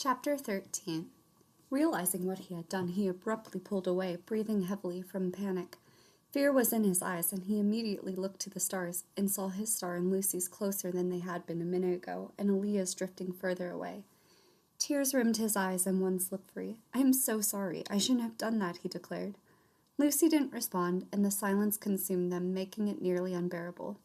Chapter 13. Realizing what he had done, he abruptly pulled away, breathing heavily from panic. Fear was in his eyes, and he immediately looked to the stars and saw his star and Lucy's closer than they had been a minute ago, and Aalliyah's drifting further away. Tears rimmed his eyes, and one slipped free. "I am so sorry. I shouldn't have done that," he declared. Lucy didn't respond, and the silence consumed them, making it nearly unbearable.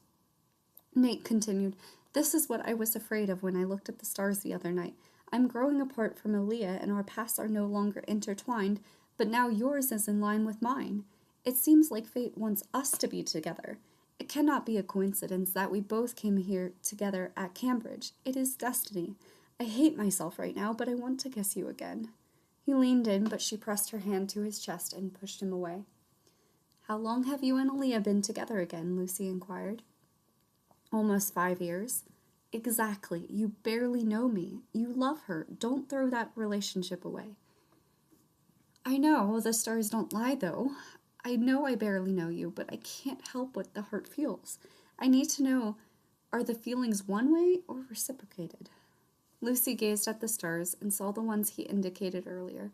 Nate continued, "This is what I was afraid of when I looked at the stars the other night. I'm growing apart from Aalliyah, and our paths are no longer intertwined, but now yours is in line with mine. It seems like fate wants us to be together. It cannot be a coincidence that we both came here together at Cambridge. It is destiny. I hate myself right now, but I want to kiss you again." He leaned in, but she pressed her hand to his chest and pushed him away. "How long have you and Aalliyah been together again?" Lucy inquired. "Almost 5 years." "Exactly. You barely know me. You love her. Don't throw that relationship away." "I know, the stars don't lie, though. I know I barely know you, but I can't help what the heart feels. I need to know, are the feelings one way or reciprocated?" Lucy gazed at the stars and saw the ones he indicated earlier.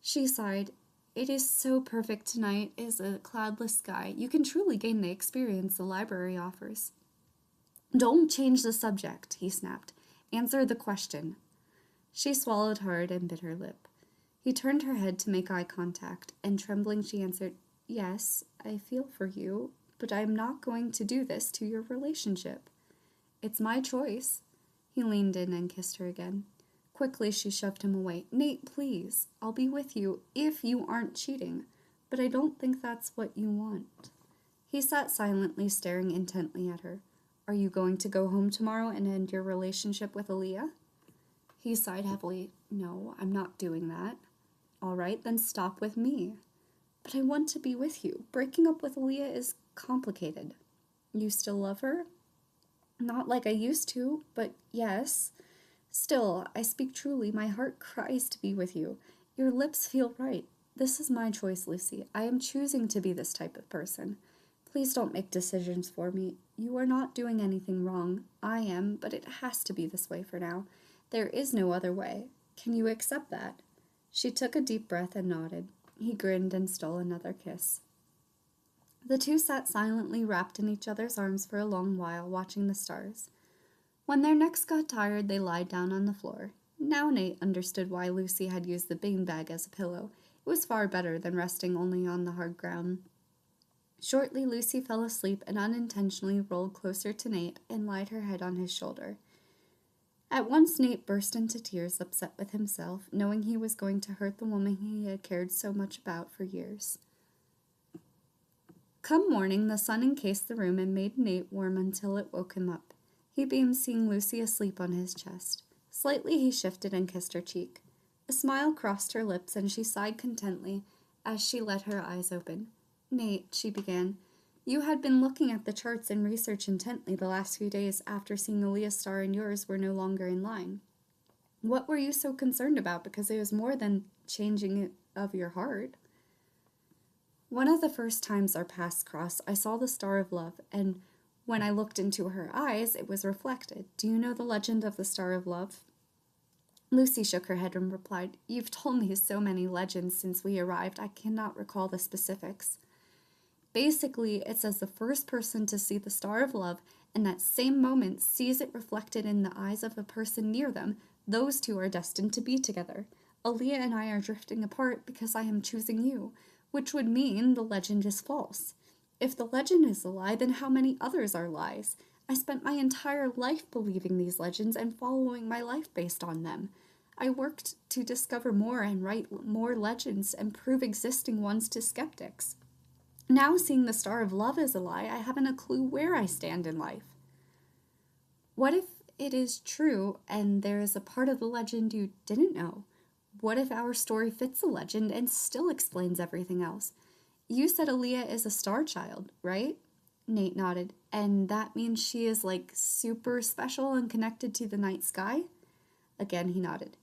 She sighed. "It is so perfect tonight, is a cloudless sky. You can truly gain the experience the library offers." "Don't change the subject," he snapped. "Answer the question." She swallowed hard and bit her lip. He turned her head to make eye contact, and trembling she answered, "Yes, I feel for you, but I am not going to do this to your relationship." "It's my choice." He leaned in and kissed her again. Quickly she shoved him away. "Nate, please. I'll be with you if you aren't cheating, but I don't think that's what you want." He sat silently, staring intently at her. "Are you going to go home tomorrow and end your relationship with Aalliyah?" He sighed heavily. "No, I'm not doing that." "All right, then stop with me." "But I want to be with you. Breaking up with Aalliyah is complicated." "You still love her?" "Not like I used to, but yes. Still, I speak truly. My heart cries to be with you. Your lips feel right. This is my choice, Lucy. I am choosing to be this type of person. Please don't make decisions for me. You are not doing anything wrong. I am, but it has to be this way for now. There is no other way. Can you accept that?" She took a deep breath and nodded. He grinned and stole another kiss. The two sat silently wrapped in each other's arms for a long while, watching the stars. When their necks got tired, they lied down on the floor. Now Nate understood why Lucy had used the beanbag as a pillow. It was far better than resting only on the hard ground. Shortly, Lucy fell asleep and unintentionally rolled closer to Nate and laid her head on his shoulder. At once Nate burst into tears, upset with himself, knowing he was going to hurt the woman he had cared so much about for years. Come morning, the sun encased the room and made Nate warm until it woke him up. He beamed, seeing Lucy asleep on his chest. Slightly he shifted and kissed her cheek. A smile crossed her lips, and she sighed contently as she let her eyes open. "Nate," she began, "you had been looking at the charts and research intently the last few days after seeing Aalliyah's star and yours were no longer in line. What were you so concerned about? Because it was more than changing of your heart." "One of the first times our paths crossed, I saw the star of love, and when I looked into her eyes, it was reflected. Do you know the legend of the star of love?" Lucy shook her head and replied, "You've told me so many legends since we arrived, I cannot recall the specifics." "Basically, it says the first person to see the star of love in that same moment sees it reflected in the eyes of a person near them. Those two are destined to be together. Aalliyah and I are drifting apart because I am choosing you, which would mean the legend is false. If the legend is a lie, then how many others are lies? I spent my entire life believing these legends and following my life based on them. I worked to discover more and write more legends and prove existing ones to skeptics. Now, seeing the star of love as a lie, I haven't a clue where I stand in life." "What if it is true and there is a part of the legend you didn't know? What if our story fits the legend and still explains everything else? You said Aalliyah is a star child, right?" Nate nodded. "And that means she is like super special and connected to the night sky?" Again he nodded.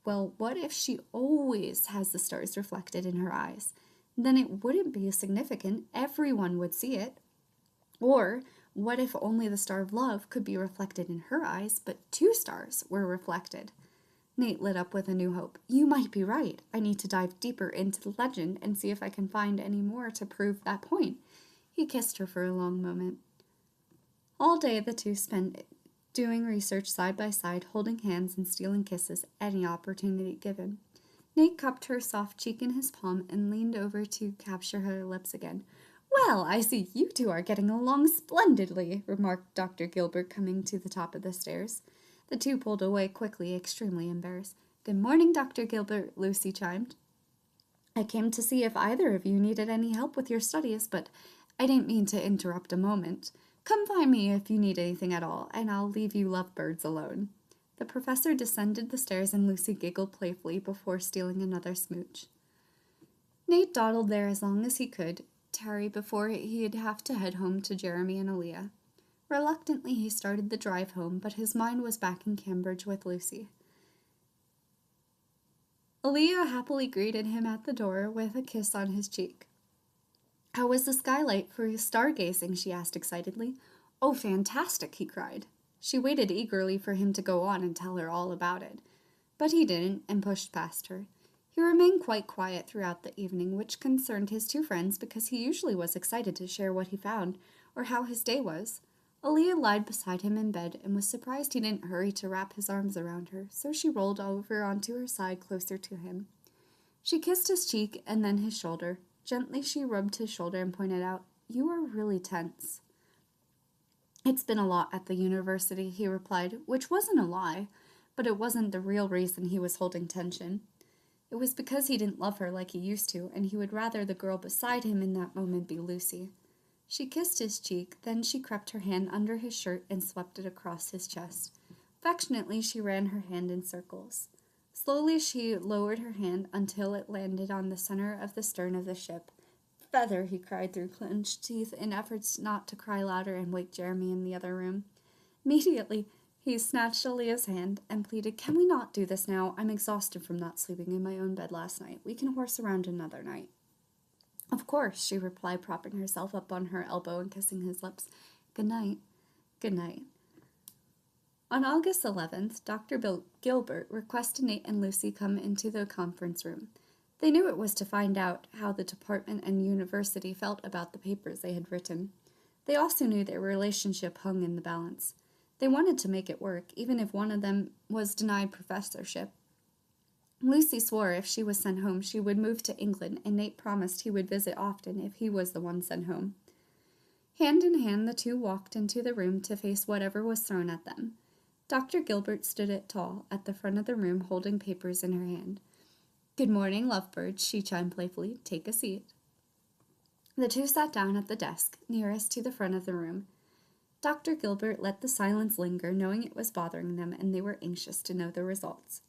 "Well, what if she always has the stars reflected in her eyes? Then it wouldn't be significant. Everyone would see it. Or what if only the star of love could be reflected in her eyes, but two stars were reflected? Nate lit up with a new hope. You might be right. I need to dive deeper into the legend and see if I can find any more to prove that point. He kissed her for a long moment. All day the two spent doing research side by side, holding hands and stealing kisses any opportunity given. Nate cupped her soft cheek in his palm and leaned over to capture her lips again. Well, I see you two are getting along splendidly, remarked Dr. Gilbert, coming to the top of the stairs. The two pulled away quickly, extremely embarrassed. Good morning, Dr. Gilbert, Lucy chimed. I came to see if either of you needed any help with your studies, but I didn't mean to interrupt a moment. Come find me if you need anything at all, and I'll leave you lovebirds alone. The professor descended the stairs and Lucy giggled playfully before stealing another smooch. Nate dawdled there as long as he could tarry before he'd have to head home to Jeramie and Aalliyah. Reluctantly, he started the drive home, but his mind was back in Cambridge with Lucy. Aalliyah happily greeted him at the door with a kiss on his cheek. How was the skylight for stargazing? She asked excitedly. Oh, fantastic, he cried. She waited eagerly for him to go on and tell her all about it. But he didn't, and pushed past her. He remained quite quiet throughout the evening, which concerned his two friends because he usually was excited to share what he found or how his day was. Aalliyah lied beside him in bed and was surprised he didn't hurry to wrap his arms around her, so she rolled over onto her side closer to him. She kissed his cheek and then his shoulder. Gently she rubbed his shoulder and pointed out, You are really tense. It's been a lot at the university, he replied, which wasn't a lie, but it wasn't the real reason he was holding tension. It was because he didn't love her like he used to, and he would rather the girl beside him in that moment be Lucy. She kissed his cheek, then she crept her hand under his shirt and swept it across his chest. Affectionately, she ran her hand in circles. Slowly, she lowered her hand until it landed on the center of the stern of the ship. Feather, he cried through clenched teeth in efforts not to cry louder and wake Jeramie in the other room. Immediately, he snatched Aalliyah's hand and pleaded, Can we not do this now? I'm exhausted from not sleeping in my own bed last night. We can horse around another night. Of course, she replied, propping herself up on her elbow and kissing his lips. Good night. Good night. On August 11th, Dr. Gilbert requested Nate and Lucy come into the conference room. They knew it was to find out how the department and university felt about the papers they had written. They also knew their relationship hung in the balance. They wanted to make it work, even if one of them was denied professorship. Lucy swore if she was sent home, she would move to England, and Nate promised he would visit often if he was the one sent home. Hand in hand, the two walked into the room to face whatever was thrown at them. Dr. Gilbert stood tall at the front of the room, holding papers in her hand. Good morning, lovebirds, she chimed playfully. Take a seat. The two sat down at the desk, nearest to the front of the room. Dr. Gilbert let the silence linger, knowing it was bothering them, and they were anxious to know the results.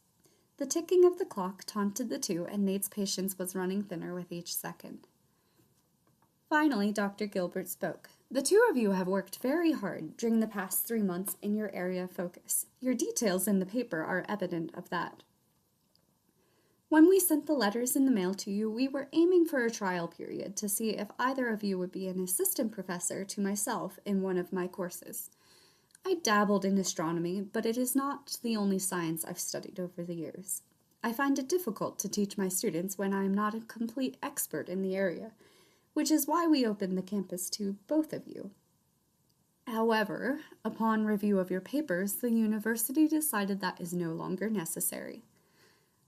The ticking of the clock taunted the two, and Nate's patience was running thinner with each second. Finally, Dr. Gilbert spoke. The two of you have worked very hard during the past 3 months in your area of focus. Your details in the paper are evident of that. When we sent the letters in the mail to you, we were aiming for a trial period to see if either of you would be an assistant professor to myself in one of my courses. I dabbled in astronomy, but it is not the only science I've studied over the years. I find it difficult to teach my students when I am not a complete expert in the area, which is why we opened the campus to both of you. However, upon review of your papers, the university decided that is no longer necessary.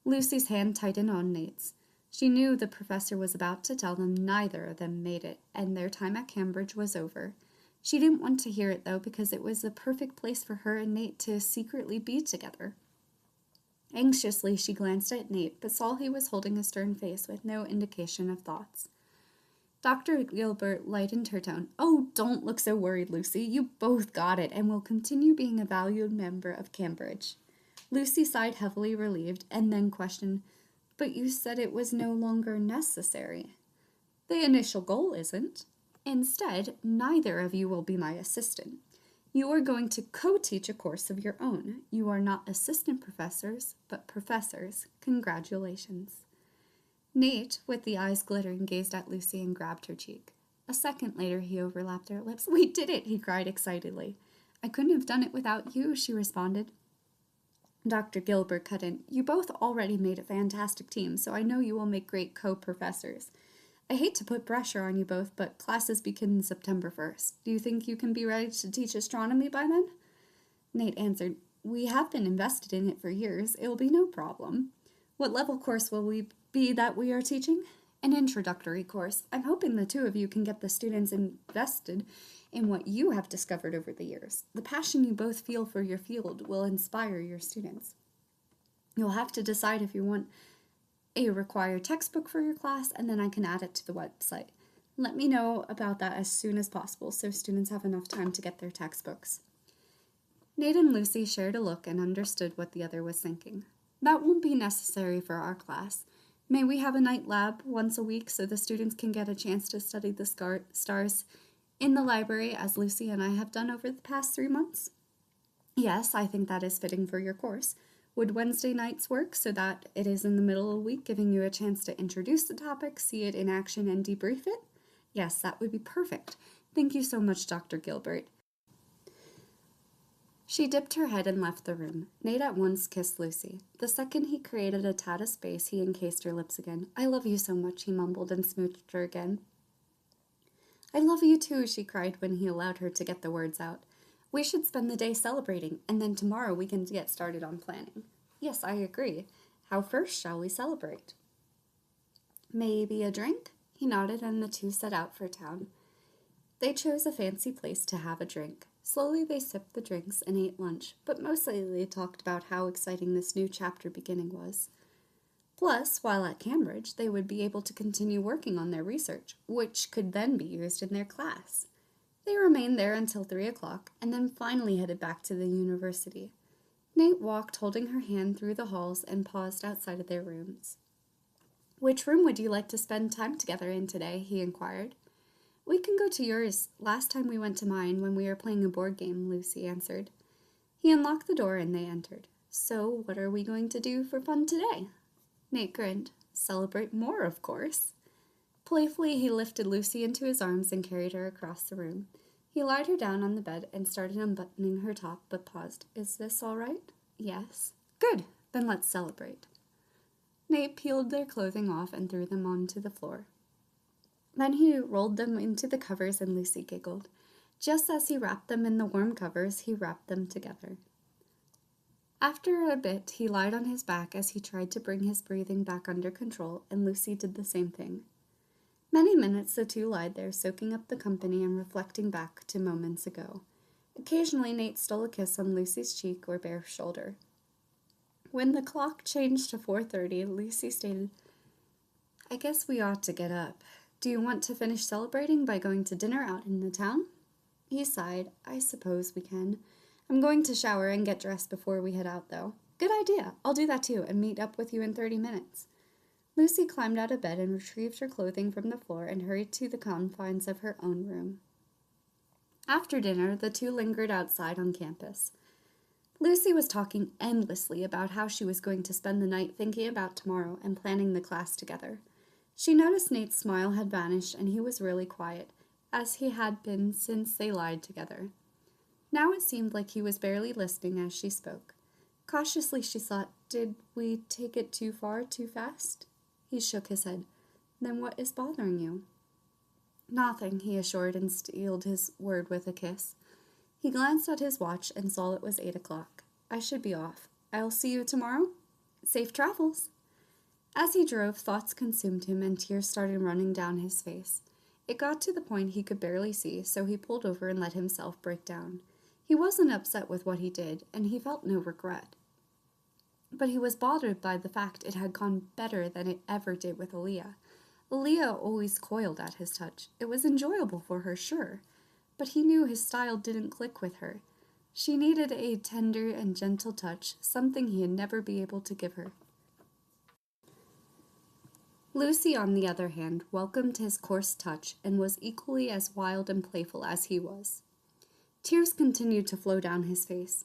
Lucy's hand tightened on Nate's. She knew the professor was about to tell them neither of them made it, and their time at Cambridge was over. She didn't want to hear it, though, because it was the perfect place for her and Nate to secretly be together. Anxiously, she glanced at Nate, but saw he was holding a stern face with no indication of thoughts. Dr. Gilbert lightened her tone. Oh, don't look so worried, Lucy. You both got it and will continue being a valued member of Cambridge. Lucy sighed heavily, relieved, and then questioned, But you said it was no longer necessary. The initial goal isn't. Instead, neither of you will be my assistant. You are going to co-teach a course of your own. You are not assistant professors, but professors. Congratulations. Nate, with the eyes glittering, gazed at Lucy and grabbed her cheek. A second later, he overlapped her lips. We did it, he cried excitedly. I couldn't have done it without you, she responded. Dr. Gilbert cut in. You both already made a fantastic team, so I know you will make great co-professors. I hate to put pressure on you both, but classes begin September 1st. Do you think you can be ready to teach astronomy by then? Nate answered, We have been invested in it for years. It will be no problem. What level course will we be that we are teaching? An introductory course. I'm hoping the two of you can get the students invested in what you have discovered over the years. The passion you both feel for your field will inspire your students. You'll have to decide if you want a required textbook for your class, and then I can add it to the website. Let me know about that as soon as possible so students have enough time to get their textbooks. Nate and Lucy shared a look and understood what the other was thinking. That won't be necessary for our class. May we have a night lab once a week so the students can get a chance to study the stars in the library as Lucy and I have done over the past 3 months? Yes, I think that is fitting for your course. Would Wednesday nights work so that it is in the middle of the week, giving you a chance to introduce the topic, see it in action, and debrief it? Yes, that would be perfect. Thank you so much, Dr. Gilbert. She dipped her head and left the room. Nate at once kissed Lucy. The second he created a tad of space, he encased her lips again. I love you so much, he mumbled and smooched her again. I love you too, she cried when he allowed her to get the words out. We should spend the day celebrating, and then tomorrow we can get started on planning. Yes, I agree. How first shall we celebrate? Maybe a drink? He nodded, and the two set out for town. They chose a fancy place to have a drink. Slowly they sipped the drinks and ate lunch, but mostly they talked about how exciting this new chapter beginning was. Plus, while at Cambridge, they would be able to continue working on their research, which could then be used in their class. They remained there until 3 o'clock, and then finally headed back to the university. Nate walked holding her hand through the halls and paused outside of their rooms. Which room would you like to spend time together in today? He inquired. We can go to yours. Last time we went to mine when we were playing a board game, Lucy answered. He unlocked the door and they entered. So, what are we going to do for fun today? Nate grinned. Celebrate more, of course. Playfully, he lifted Lucy into his arms and carried her across the room. He laid her down on the bed and started unbuttoning her top, but paused. Is this all right? Yes. Good. Then let's celebrate. Nate peeled their clothing off and threw them onto the floor. Then he rolled them into the covers and Lucy giggled. Just as he wrapped them in the warm covers, he wrapped them together. After a bit, he lied on his back as he tried to bring his breathing back under control, and Lucy did the same thing. Many minutes the two lied there, soaking up the company and reflecting back to moments ago. Occasionally Nate stole a kiss on Lucy's cheek or bare shoulder. When the clock changed to 4:30, Lucy stated, I guess we ought to get up. Do you want to finish celebrating by going to dinner out in the town? He sighed. I suppose we can. I'm going to shower and get dressed before we head out, though. Good idea. I'll do that too and meet up with you in 30 minutes. Lucy climbed out of bed and retrieved her clothing from the floor and hurried to the confines of her own room. After dinner, the two lingered outside on campus. Lucy was talking endlessly about how she was going to spend the night thinking about tomorrow and planning the class together. She noticed Nate's smile had vanished and he was really quiet, as he had been since they lied together. Now it seemed like he was barely listening as she spoke. Cautiously she thought, did we take it too far, too fast? He shook his head. Then what is bothering you? Nothing, he assured and sealed his word with a kiss. He glanced at his watch and saw it was 8 o'clock. I should be off. I'll see you tomorrow. Safe travels. As he drove, thoughts consumed him and tears started running down his face. It got to the point he could barely see, so he pulled over and let himself break down. He wasn't upset with what he did, and he felt no regret. But he was bothered by the fact it had gone better than it ever did with Aalliyah. Aalliyah always coiled at his touch. It was enjoyable for her, sure, but he knew his style didn't click with her. She needed a tender and gentle touch, something he'd never be able to give her. Lucy, on the other hand, welcomed his coarse touch and was equally as wild and playful as he was. Tears continued to flow down his face.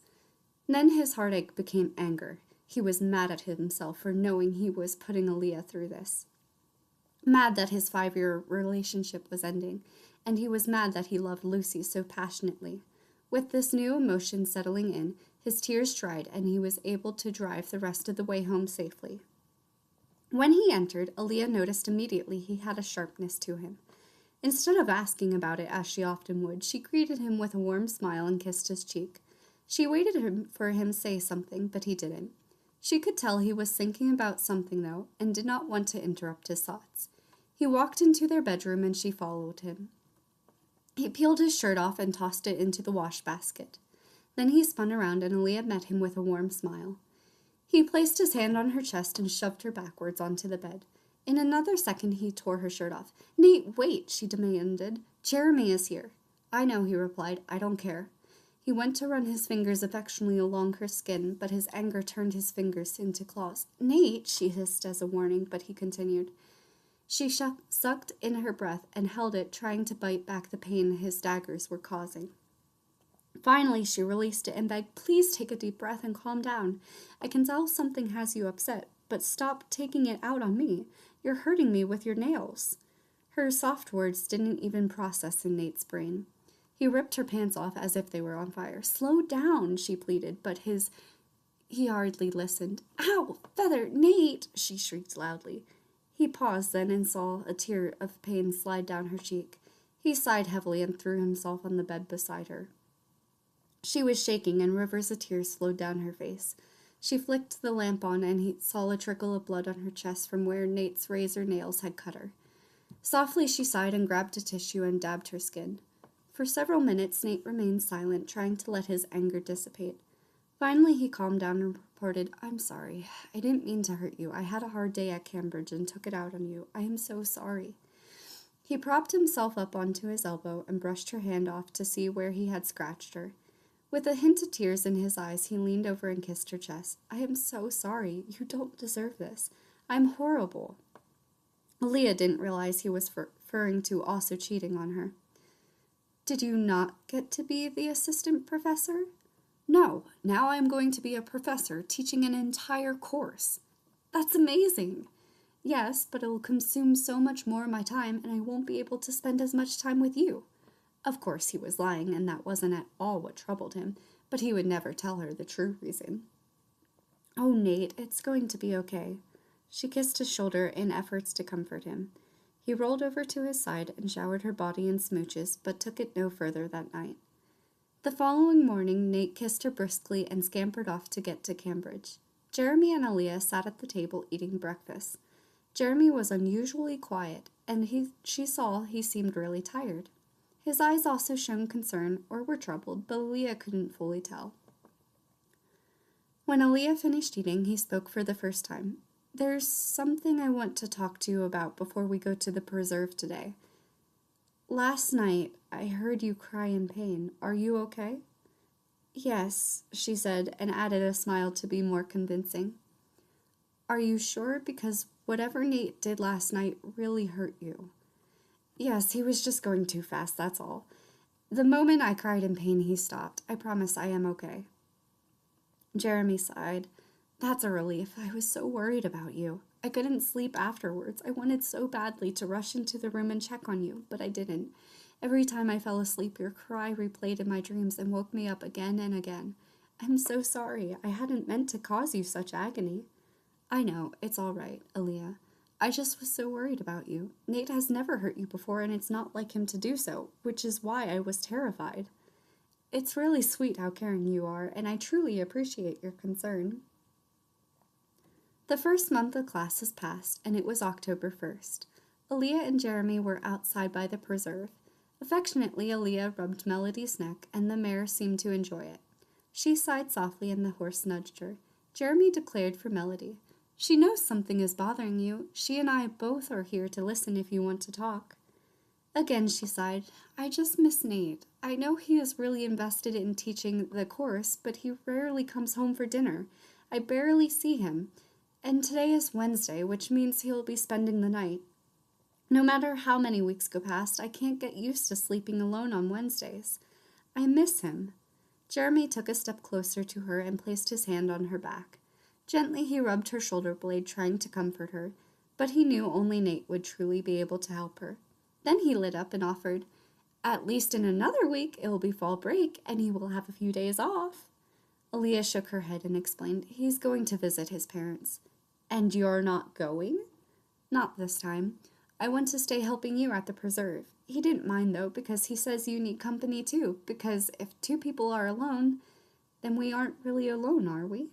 Then his heartache became anger. He was mad at himself for knowing he was putting Aalliyah through this. Mad that his 5-year relationship was ending, and he was mad that he loved Lucy so passionately. With this new emotion settling in, His tears dried, and he was able to drive the rest of the way home safely. When he entered, Aalliyah noticed immediately he had a sharpness to him. Instead of asking about it, as she often would, she greeted him with a warm smile and kissed his cheek. She waited for him to say something, but he didn't. She could tell he was thinking about something, though, and did not want to interrupt his thoughts. He walked into their bedroom, and she followed him. He peeled his shirt off and tossed it into the wash basket. Then he spun around, and Aalliyah met him with a warm smile. He placed his hand on her chest and shoved her backwards onto the bed. In another second, he tore her shirt off. "Nate, wait," she demanded. "Jeramie is here." "I know," he replied. "I don't care." He went to run his fingers affectionately along her skin, but his anger turned his fingers into claws. "Nate," she hissed as a warning, but he continued. She sucked in her breath and held it, trying to bite back the pain his daggers were causing. Finally, she released it and begged, "Please take a deep breath and calm down. I can tell something has you upset, but stop taking it out on me. You're hurting me with your nails." Her soft words didn't even process in Nate's brain. He ripped her pants off as if they were on fire. "Slow down," she pleaded, but he hardly listened. "Ow! Feather! Nate!" she shrieked loudly. He paused then and saw a tear of pain slide down her cheek. He sighed heavily and threw himself on the bed beside her. She was shaking, and rivers of tears flowed down her face. She flicked the lamp on, and he saw a trickle of blood on her chest from where Nate's razor nails had cut her. Softly she sighed and grabbed a tissue and dabbed her skin. For several minutes Nate remained silent, trying to let his anger dissipate. Finally he calmed down and reported, "I'm sorry. I didn't mean to hurt you. I had a hard day at Cambridge and took it out on you. I am so sorry." He propped himself up onto his elbow and brushed her hand off to see where he had scratched her. With a hint of tears in his eyes, he leaned over and kissed her chest. "I am so sorry. You don't deserve this. I'm horrible." Aalliyah didn't realize he was referring to also cheating on her. "Did you not get to be the assistant professor?" "No. Now I am going to be a professor, teaching an entire course." "That's amazing." "Yes, but it will consume so much more of my time, and I won't be able to spend as much time with you." Of course he was lying, and that wasn't at all what troubled him, but he would never tell her the true reason. "Oh, Nate, it's going to be okay." She kissed his shoulder in efforts to comfort him. He rolled over to his side and showered her body in smooches, but took it no further that night. The following morning, Nate kissed her briskly and scampered off to get to Cambridge. Jeramie and Aalliyah sat at the table eating breakfast. Jeramie was unusually quiet, and she saw he seemed really tired. His eyes also showed concern or were troubled, but Aalliyah couldn't fully tell. When Aalliyah finished eating, he spoke for the first time. "There's something I want to talk to you about before we go to the preserve today. Last night, I heard you cry in pain. Are you okay?" "Yes," she said, and added a smile to be more convincing. "Are you sure? Because whatever Nate did last night really hurt you." "Yes, he was just going too fast, that's all. The moment I cried in pain, he stopped. I promise I am okay." Jeramie sighed. "That's a relief. I was so worried about you. I couldn't sleep afterwards. I wanted so badly to rush into the room and check on you, but I didn't. Every time I fell asleep, your cry replayed in my dreams and woke me up again and again. I'm so sorry. I hadn't meant to cause you such agony." "I know. It's all right, Aalliyah. I just was so worried about you. Nate has never hurt you before, and it's not like him to do so, which is why I was terrified. It's really sweet how caring you are, and I truly appreciate your concern." The first month of classes passed, and it was October 1st. Aalliyah and Jeramie were outside by the preserve. Affectionately, Aalliyah rubbed Melody's neck, and the mare seemed to enjoy it. She sighed softly, and the horse nudged her. Jeramie declared for Melody. "She knows something is bothering you. She and I both are here to listen if you want to talk." Again she sighed. "I just miss Nate. I know he is really invested in teaching the course, but he rarely comes home for dinner. I barely see him. And today is Wednesday, which means he'll be spending the night. No matter how many weeks go past, I can't get used to sleeping alone on Wednesdays. I miss him." Jeramie took a step closer to her and placed his hand on her back. Gently he rubbed her shoulder blade, trying to comfort her, but he knew only Nate would truly be able to help her. Then he lit up and offered, "At least in another week it will be fall break, and he will have a few days off." Aalliyah shook her head and explained, "He's going to visit his parents." "And you're not going?" "Not this time. I want to stay helping you at the preserve. He didn't mind, though, because he says you need company, too, because if two people are alone, then we aren't really alone, are we?"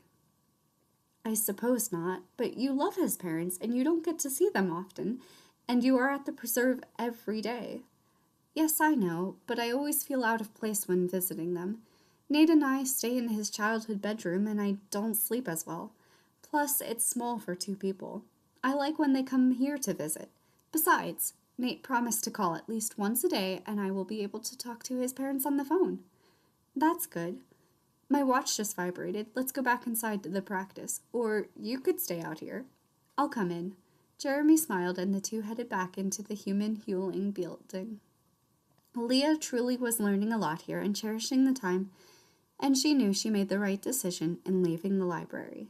"I suppose not, but you love his parents, and you don't get to see them often, and you are at the preserve every day." "Yes, I know, but I always feel out of place when visiting them. Nate and I stay in his childhood bedroom, and I don't sleep as well. Plus, it's small for two people. I like when they come here to visit. Besides, Nate promised to call at least once a day, and I will be able to talk to his parents on the phone." "That's good. My watch just vibrated. Let's go back inside to the practice. Or you could stay out here." "I'll come in." Jeramie smiled, and the two headed back into the human Hewling building. Aalliyah truly was learning a lot here and cherishing the time, and she knew she made the right decision in leaving the library.